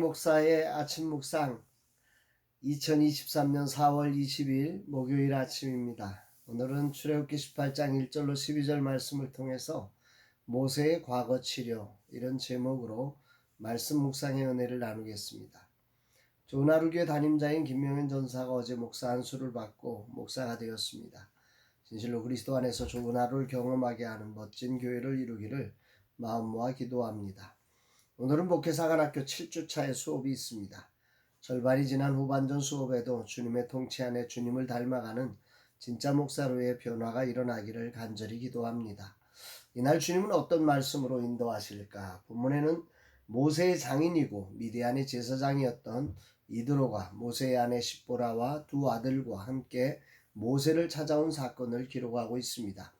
목사의 아침 묵상 2023년 4월 20일 목요일 아침입니다. 오늘은 출애굽기 18장 1절로 12절 말씀을 통해서 모세의 과거 치료 이런 제목으로 말씀 묵상의 은혜를 나누겠습니다. 좋은 하루 교회 담임자인 김명현 전사가 어제 목사 안수를 받고 목사가 되었습니다. 진실로 그리스도 안에서 좋은 하루를 경험하게 하는 멋진 교회를 이루기를 마음 모아 기도합니다. 오늘은 목회사관학교 7주차의 수업이 있습니다. 절반이 지난 후반전 수업에도 주님의 통치 안에 주님을 닮아가는 진짜 목사로의 변화가 일어나기를 간절히 기도합니다. 이날 주님은 어떤 말씀으로 인도하실까? 본문에는 모세의 장인이고 미디안의 제사장이었던 이드로가 모세의 아내 십보라와 두 아들과 함께 모세를 찾아온 사건을 기록하고 있습니다.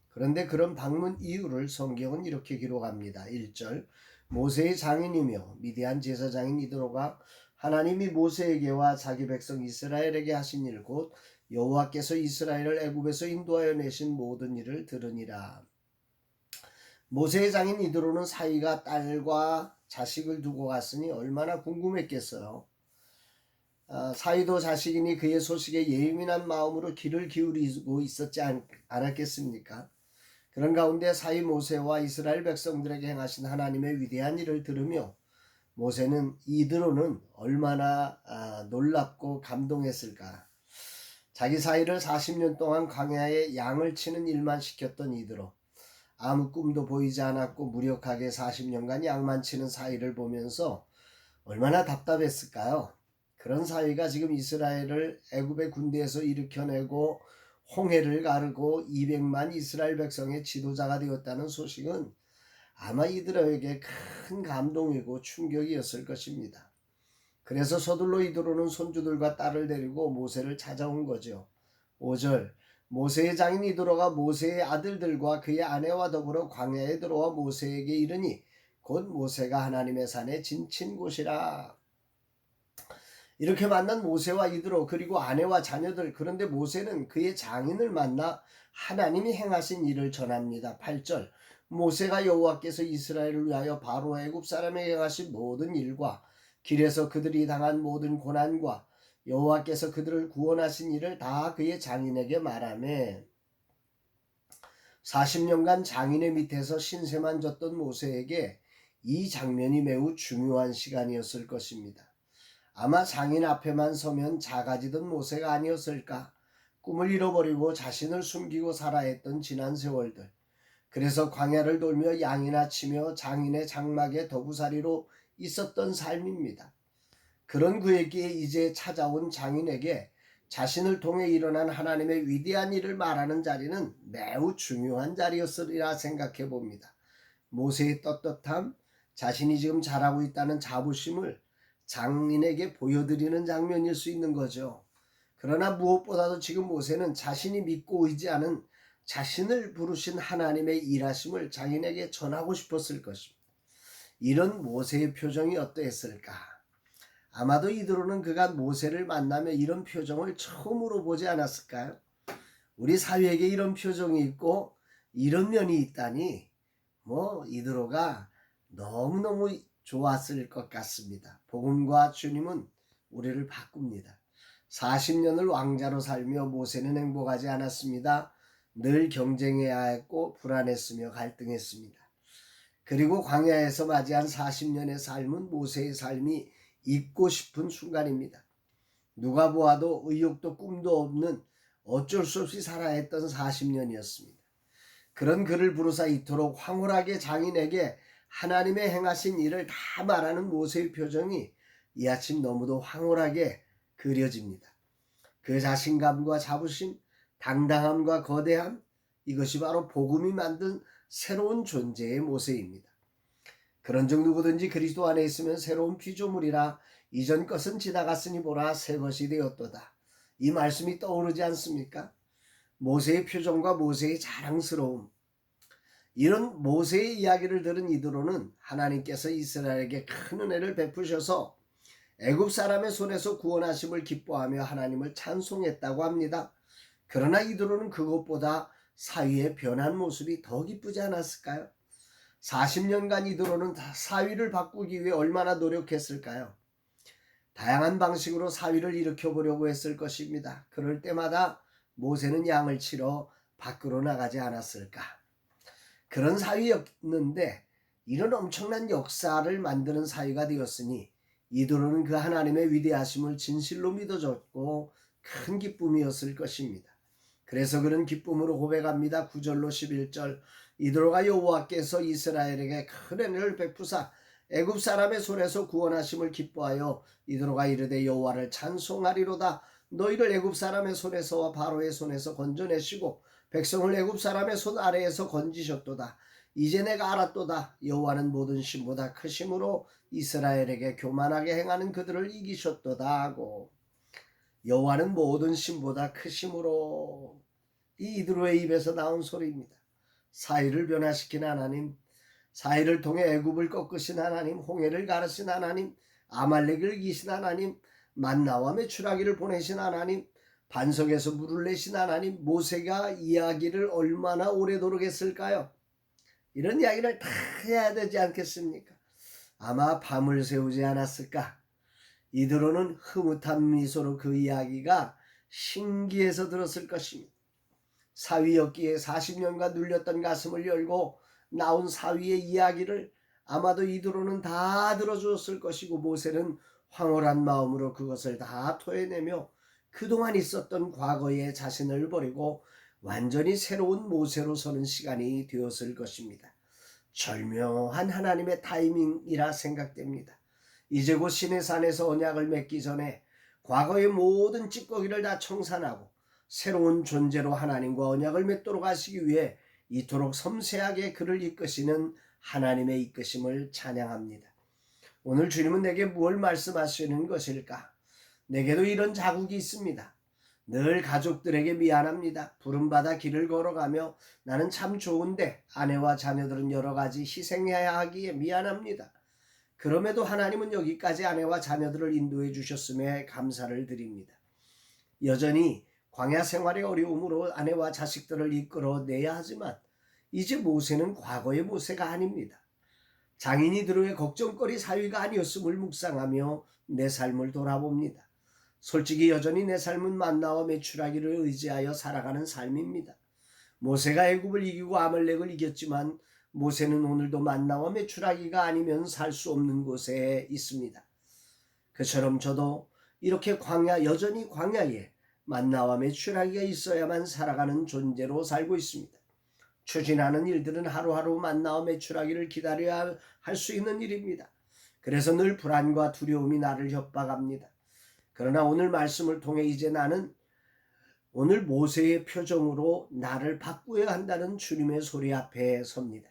그런데 그런 방문 이유를 성경은 이렇게 기록합니다. 1절 모세의 장인이며 미디안 제사장인 이드로가 하나님이 모세에게와 자기 백성 이스라엘에게 하신 일 곧 여호와께서 이스라엘을 애굽에서 인도하여 내신 모든 일을 들으니라. 모세의 장인 이드로는 사위가 딸과 자식을 두고 갔으니 얼마나 궁금했겠어요. 사위도 자식이니 그의 소식에 예민한 마음으로 귀를 기울이고 있었지 않았겠습니까? 그런 가운데 사위 모세와 이스라엘 백성들에게 행하신 하나님의 위대한 일을 들으며 모세는 이드로는 얼마나 놀랍고 감동했을까. 자기 사위를 40년 동안 광야에 양을 치는 일만 시켰던 이드로, 아무 꿈도 보이지 않았고 무력하게 40년간 양만 치는 사위를 보면서 얼마나 답답했을까요? 그런 사위가 지금 이스라엘을 애굽의 군대에서 일으켜내고 홍해를 가르고 200만 이스라엘 백성의 지도자가 되었다는 소식은 아마 이드로에게 큰 감동이고 충격이었을 것입니다. 그래서 서둘러 이드로는 손주들과 딸을 데리고 모세를 찾아온 거죠. 5절 모세의 장인 이드로가 모세의 아들들과 그의 아내와 더불어 광야에 들어와 모세에게 이르니 곧 모세가 하나님의 산에 지친 곳이라. 이렇게 만난 모세와 이드로 그리고 아내와 자녀들, 그런데 모세는 그의 장인을 만나 하나님이 행하신 일을 전합니다. 8절 모세가 여호와께서 이스라엘을 위하여 바로 애굽 사람에게 행하신 모든 일과 길에서 그들이 당한 모든 고난과 여호와께서 그들을 구원하신 일을 다 그의 장인에게 말하매 40년간 장인의 밑에서 신세만 졌던 모세에게 이 장면이 매우 중요한 시간이었을 것입니다. 아마 장인 앞에만 서면 작아지던 모세가 아니었을까? 꿈을 잃어버리고 자신을 숨기고 살아야 했던 지난 세월들. 그래서 광야를 돌며 양이나 치며 장인의 장막에 더부살이로 있었던 삶입니다. 그런 그에게 이제 찾아온 장인에게 자신을 통해 일어난 하나님의 위대한 일을 말하는 자리는 매우 중요한 자리였으리라 생각해 봅니다. 모세의 떳떳함, 자신이 지금 잘하고 있다는 자부심을 장인에게 보여드리는 장면일 수 있는 거죠. 그러나 무엇보다도 지금 모세는 자신이 믿고 의지하는 자신을 부르신 하나님의 일하심을 장인에게 전하고 싶었을 것입니다. 이런 모세의 표정이 어떠했을까? 아마도 이드로는 그가 모세를 만나며 이런 표정을 처음으로 보지 않았을까요? 우리 사회에게 이런 표정이 있고 이런 면이 있다니 이드로가 너무너무 좋았을 것 같습니다. 복음과 주님은 우리를 바꿉니다. 40년을 왕자로 살며 모세는 행복하지 않았습니다. 늘 경쟁해야 했고 불안했으며 갈등했습니다. 그리고 광야에서 맞이한 40년의 삶은 모세의 삶이 잊고 싶은 순간입니다. 누가 보아도 의욕도 꿈도 없는 어쩔 수 없이 살아야 했던 40년이었습니다. 그런 그를 부르사 이토록 황홀하게 장인에게 하나님의 행하신 일을 다 말하는 모세의 표정이 이 아침 너무도 황홀하게 그려집니다. 그 자신감과 자부심, 당당함과 거대함, 이것이 바로 복음이 만든 새로운 존재의 모세입니다. 그런즉 누구든지 그리스도 안에 있으면 새로운 피조물이라 이전 것은 지나갔으니 보라 새 것이 되었도다. 이 말씀이 떠오르지 않습니까? 모세의 표정과 모세의 자랑스러움, 이런 모세의 이야기를 들은 이드로는 하나님께서 이스라엘에게 큰 은혜를 베푸셔서 애굽 사람의 손에서 구원하심을 기뻐하며 하나님을 찬송했다고 합니다. 그러나 이드로는 그것보다 사위의 변한 모습이 더 기쁘지 않았을까요? 40년간 이드로는 사위를 바꾸기 위해 얼마나 노력했을까요? 다양한 방식으로 사위를 일으켜보려고 했을 것입니다. 그럴 때마다 모세는 양을 치러 밖으로 나가지 않았을까? 그런 사위였는데 이런 엄청난 역사를 만드는 사위가 되었으니 이드로는 그 하나님의 위대하심을 진실로 믿어줬고 큰 기쁨이었을 것입니다. 그래서 그는 기쁨으로 고백합니다. 9절로 11절 이드로가 여호와께서 이스라엘에게 큰 은혜를 베푸사 애굽 사람의 손에서 구원하심을 기뻐하여 이드로가 이르되 여호와를 찬송하리로다. 너희를 애굽 사람의 손에서와 바로의 손에서 건져내시고 백성을 애굽 사람의 손 아래에서 건지셨도다. 이제 내가 알았도다. 여호와는 모든 신보다 크심으로 이스라엘에게 교만하게 행하는 그들을 이기셨도다 하고, 여호와는 모든 신보다 크심으로, 이 이드로의 입에서 나온 소리입니다. 사위를 변화시킨 하나님, 사위를 통해 애굽을 꺾으신 하나님, 홍해를 가르신 하나님, 아말렉을 이기신 하나님, 만나와 메추라기를 보내신 하나님, 반석에서 물을 내신 하나님, 모세가 이야기를 얼마나 오래도록 했을까요? 이런 이야기를 다 해야 되지 않겠습니까? 아마 밤을 새우지 않았을까? 이드로는 흐뭇한 미소로 그 이야기가 신기해서 들었을 것입니다. 사위였기에 40년간 눌렸던 가슴을 열고 나온 사위의 이야기를 아마도 이드로는 다 들어주었을 것이고, 모세는 황홀한 마음으로 그것을 다 토해내며 그동안 있었던 과거의 자신을 버리고 완전히 새로운 모세로 서는 시간이 되었을 것입니다. 절묘한 하나님의 타이밍이라 생각됩니다. 이제 곧 시내산에서 언약을 맺기 전에 과거의 모든 찌꺼기를 다 청산하고 새로운 존재로 하나님과 언약을 맺도록 하시기 위해 이토록 섬세하게 그를 이끄시는 하나님의 이끄심을 찬양합니다. 오늘 주님은 내게 무엇을 말씀하시는 것일까? 내게도 이런 자국이 있습니다. 늘 가족들에게 미안합니다. 부름받아 길을 걸어가며 나는 참 좋은데 아내와 자녀들은 여러 가지 희생해야 하기에 미안합니다. 그럼에도 하나님은 여기까지 아내와 자녀들을 인도해 주셨음에 감사를 드립니다. 여전히 광야 생활의 어려움으로 아내와 자식들을 이끌어내야 하지만 이제 모세는 과거의 모세가 아닙니다. 장인 이드로의 걱정거리 사위가 아니었음을 묵상하며 내 삶을 돌아봅니다. 솔직히 여전히 내 삶은 만나와 메추라기를 의지하여 살아가는 삶입니다. 모세가 애굽을 이기고 아말렉을 이겼지만 모세는 오늘도 만나와 메추라기가 아니면 살 수 없는 곳에 있습니다. 그처럼 저도 이렇게 여전히 광야에 만나와 메추라기가 있어야만 살아가는 존재로 살고 있습니다. 추진하는 일들은 하루하루 만나와 메추라기를 기다려야 할 수 있는 일입니다. 그래서 늘 불안과 두려움이 나를 협박합니다. 그러나 오늘 말씀을 통해 이제 나는 오늘 모세의 표정으로 나를 바꾸어야 한다는 주님의 소리 앞에 섭니다.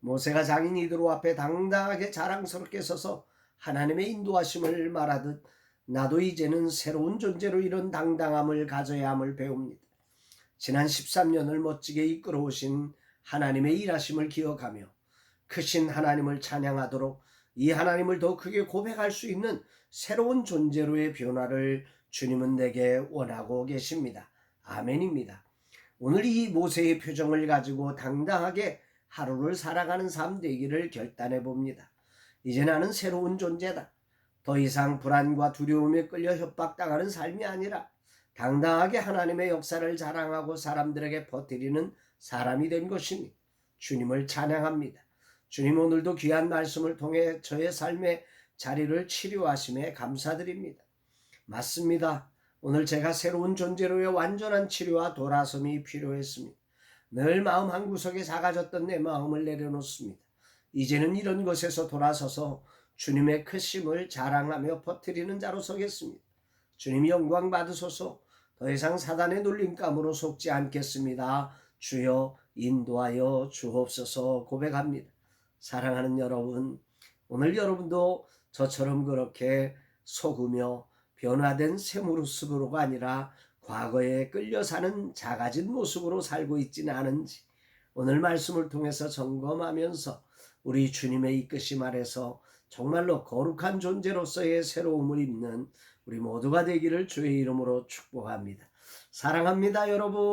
모세가 장인 이드로 앞에 당당하게 자랑스럽게 서서 하나님의 인도하심을 말하듯 나도 이제는 새로운 존재로 이런 당당함을 가져야 함을 배웁니다. 지난 13년을 멋지게 이끌어오신 하나님의 일하심을 기억하며 크신 하나님을 찬양하도록 이 하나님을 더 크게 고백할 수 있는 새로운 존재로의 변화를 주님은 내게 원하고 계십니다. 아멘입니다. 오늘 이 모세의 표정을 가지고 당당하게 하루를 살아가는 삶 되기를 결단해 봅니다. 이제 나는 새로운 존재다. 더 이상 불안과 두려움에 끌려 협박당하는 삶이 아니라 당당하게 하나님의 역사를 자랑하고 사람들에게 퍼뜨리는 사람이 된 것이니 주님을 찬양합니다. 주님, 오늘도 귀한 말씀을 통해 저의 삶의 자리를 치료하심에 감사드립니다. 맞습니다. 오늘 제가 새로운 존재로의 완전한 치료와 돌아섬이 필요했습니다. 늘 마음 한구석에 작아졌던 내 마음을 내려놓습니다. 이제는 이런 것에서 돌아서서 주님의 크심을 자랑하며 퍼뜨리는 자로 서겠습니다. 주님 영광 받으소서. 더 이상 사단의 놀림감으로 속지 않겠습니다. 주여 인도하여 주옵소서 고백합니다. 사랑하는 여러분, 오늘 여러분도 저처럼 그렇게 속으며 변화된 새 모습으로가 아니라 과거에 끌려 사는 작아진 모습으로 살고 있지는 않은지 오늘 말씀을 통해서 점검하면서 우리 주님의 이끄심 아래서 정말로 거룩한 존재로서의 새로움을 입는 우리 모두가 되기를 주의 이름으로 축복합니다. 사랑합니다, 여러분.